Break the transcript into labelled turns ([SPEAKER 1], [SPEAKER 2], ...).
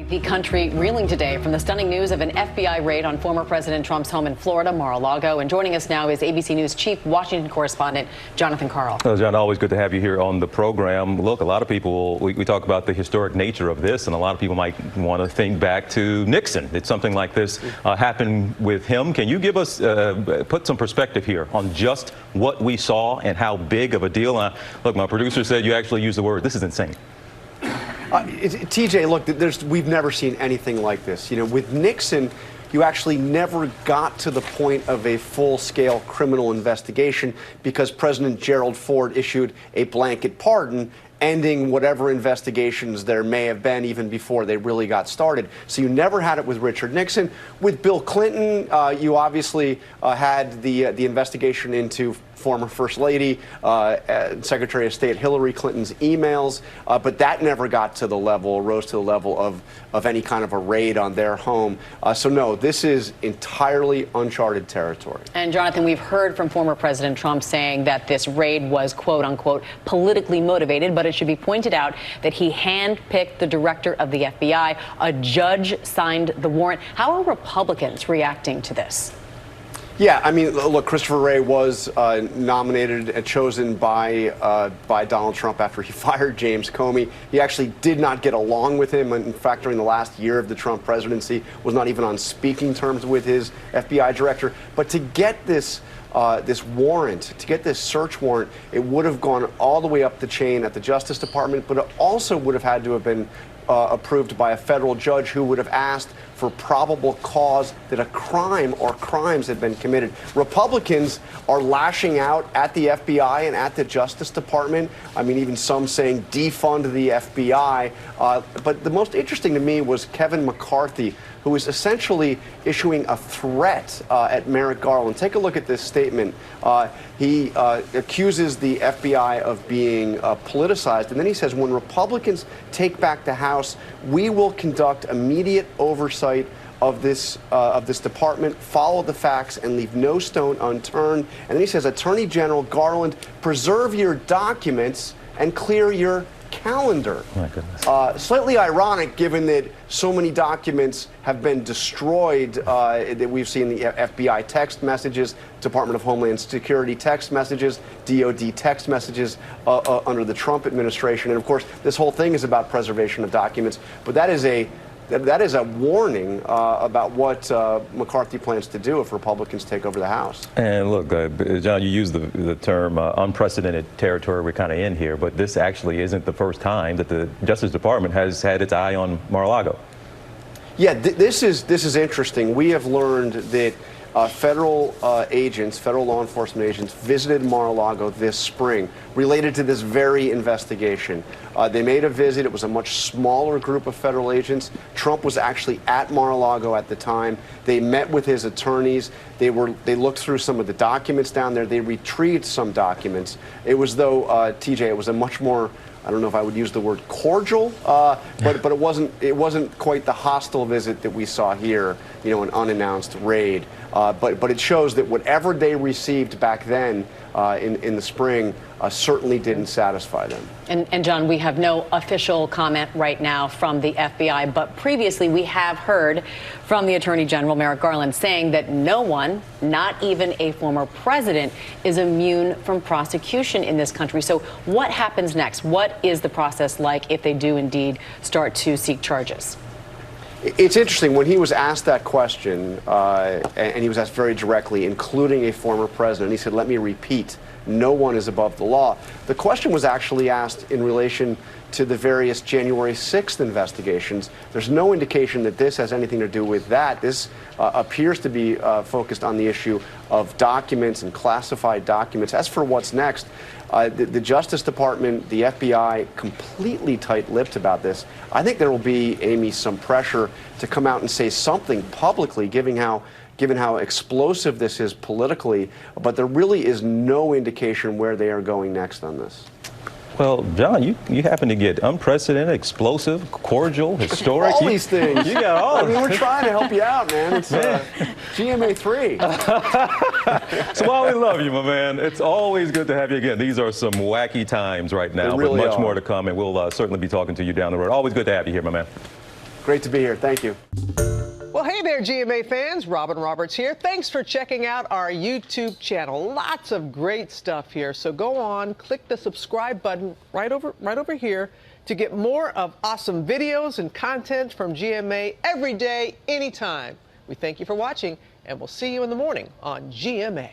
[SPEAKER 1] The country reeling today from the stunning news of an FBI raid on former President Trump's home in Florida, MarALago. And joining us now is ABC News chief Washington correspondent Jonathan Karl.
[SPEAKER 2] Well, John, always good to have you here on the program. Look, a lot of people, we talk about the historic nature of this, and a lot of people might want to think back to Nixon. Did something like this happen with him? Can you give us, put some perspective here on just what we saw and how big of a deal? Look, my producer said you actually used the word, this is insane.
[SPEAKER 3] TJ, look, we've never seen anything like this. You know, with Nixon, you actually never got to the point of a full-scale criminal investigation because President Gerald Ford issued a blanket pardon, ending whatever investigations there may have been even before they really got started. So you never had it with Richard Nixon. With Bill Clinton, you obviously had the investigation into former First Lady, Secretary of State Hillary Clinton's emails, but that never got to the level, rose to the level of any kind of a raid on their home. So no, this is entirely uncharted territory.
[SPEAKER 1] And Jonathan, we've heard from former President Trump saying that this raid was, quote unquote, politically motivated, but it should be pointed out that he handpicked the director of the FBI. A judge signed the warrant. How are Republicans reacting to this?
[SPEAKER 3] Yeah, I mean, look, Christopher Wray was nominated and chosen by Donald Trump after he fired James Comey. He actually did not get along with him. In fact, during the last year of the Trump presidency, was not even on speaking terms with his FBI director. But to get this warrant, to get this search warrant, it would have gone all the way up the chain at the Justice Department, but it also would have had to have been approved by a federal judge who would have asked for probable cause that a crime or crimes had been committed. Republicans are lashing out at the FBI and at the Justice Department. I mean, even some saying defund the FBI. But the most interesting to me was Kevin McCarthy, who is essentially issuing a threat at Merrick Garland. Take a look at this statement. He accuses the FBI of being politicized, and then he says, when Republicans take back the House, we will conduct immediate oversight of this department, follow the facts, and leave no stone unturned. And then he says, Attorney General Garland, preserve your documents and clear your calendar.
[SPEAKER 2] My goodness.
[SPEAKER 3] Slightly ironic, given that so many documents have been destroyed, that we've seen the FBI text messages, Department of Homeland Security text messages, DOD text messages under the Trump administration. And of course, this whole thing is about preservation of documents. But that is a warning about what McCarthy plans to do if Republicans take over the House.
[SPEAKER 2] And look, John, you used the term unprecedented territory. We're kind of in here, but this actually isn't the first time that the Justice Department has had its eye on MarALago.
[SPEAKER 3] Yeah, this is interesting. We have learned that federal agents, federal law enforcement agents, visited MarALago this spring related to this very investigation. They made a visit. It was a much smaller group of federal agents. Trump was actually at MarALago at the time. They met with his attorneys. They looked through some of the documents down there. They retrieved some documents. It was, though, TJ, it was a much more, I don't know if I would use the word cordial, but it wasn't quite the hostile visit that we saw here, you know, an unannounced raid. But it shows that whatever they received back then in the spring certainly didn't satisfy them.
[SPEAKER 1] And John, we have no official comment right now from the FBI, but previously we have heard from the Attorney General, Merrick Garland, saying that no one, not even a former president, is immune from prosecution in this country. So what happens next? What is the process like if they do indeed start to seek charges?
[SPEAKER 3] It's interesting, when he was asked that question, and he was asked very directly, including a former president, he said, let me repeat, no one is above the law. The question was actually asked in relation to the various January 6th investigations. There's no indication that this has anything to do with that. This appears to be focused on the issue of documents and classified documents. As for what's next, the Justice Department, the FBI, completely tight-lipped about this. I think there will be, Amy, some pressure to come out and say something publicly, given how explosive this is politically, but there really is no indication where they are going next on this.
[SPEAKER 2] Well, John, you happen to get unprecedented, explosive, cordial, historic.
[SPEAKER 3] All these things.
[SPEAKER 2] You got all.
[SPEAKER 3] I mean, we're trying to help you out, man. It's GMA3.
[SPEAKER 2] So while we love you, my man, it's always good to have you again. These are some wacky times right now,
[SPEAKER 3] They really
[SPEAKER 2] but much
[SPEAKER 3] are.
[SPEAKER 2] more to come, and we'll certainly be talking to you down the road. Always good to have you here, my man.
[SPEAKER 3] Great to be here. Thank you.
[SPEAKER 4] Well, hey there, GMA fans. Robin Roberts here. Thanks for checking out our YouTube channel. Lots of great stuff here. So go on, click the subscribe button right over here to get more of awesome videos and content from GMA every day, anytime. We thank you for watching, and we'll see you in the morning on GMA.